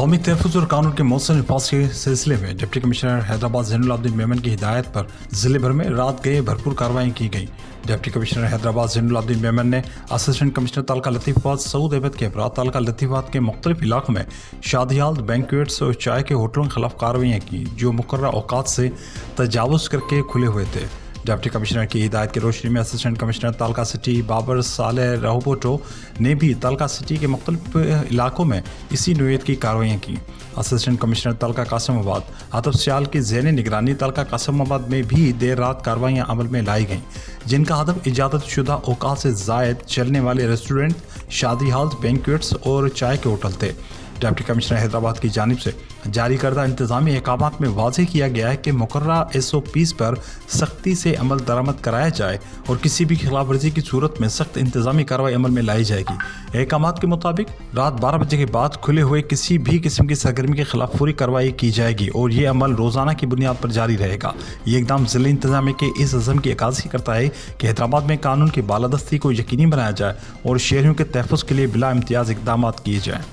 अवामी तहफ़्फ़ुज़ और कानून के मौसम नफाज के सिलसिले में डिप्टी कमिश्नर हैदराबाद ज़ैनुल मेमन की हिदायत पर ज़िले भर में रात गए भरपूर कार्रवाई की गई। डिप्टी कमिश्नर हैदराबाद ज़ैनुल मेमन ने असिस्टेंट कमिश्नर तालका लतीफ़ाबाद सऊद अहमद के अफराद तालका लतीफ़ाबाद के मुख्तलिफ इलाकों में शादियात, बैंक्वेट्स और चाय के होटलों के खिलाफ कार्रवाइयाँ की जो मुकर्रर औकात से तजावुज़ करके खुले हुए थे। डिप्टी कमिश्नर की हिदायत की रोशनी में assistant commissioner तालका city Babar Saleh रहोबोटो ने भी तालका सिटी के मुख्तलिफ इलाकों में इसी नोयत की कार्रवाइयाँ की। असिस्टेंट कमिश्नर तालका कासिमाबाद आतफ सियाल की ज़ेर निगरानी तालका कासिमाबाद में भी देर रात कार्रवाइयाँ अमल में लाई गईं, जिनका हदफ इजाज़त शुदा औकात से ज़ायद चलने वाले रेस्टोरेंट, शादी हॉल, बैंक्वेट्स और चाय के होटल थे। डिप्टी कमिश्नर हैदराबाद की जानिब से जारी करदा इंतज़ामी अहकामात में वाज़ेह किया गया है कि मुकर्ररा SOPs पर सख्ती से अमल दरामद कराया जाए और किसी भी खिलाफ वर्जी की सूरत में सख्त इंतज़ामी कार्रवाई अमल में लाई जाएगी। अहकामात के मुताबिक रात 12 बजे के बाद खुले हुए किसी भी किस्म की सरगर्मी के खिलाफ पूरी कार्रवाई की जाएगी और ये अमल रोज़ाना की बुनियाद पर जारी रहेगा। ये इकदाम ज़िले इंतज़ामिया के इस अज़म की अक्कासी करता है कि हैदराबाद में कानून की बालादस्ती को यकीनी बनाया जाए और शहरियों के तहफ़्फ़ुज़ के लिए बिला इम्तियाज़ इकदाम किए जाएँ।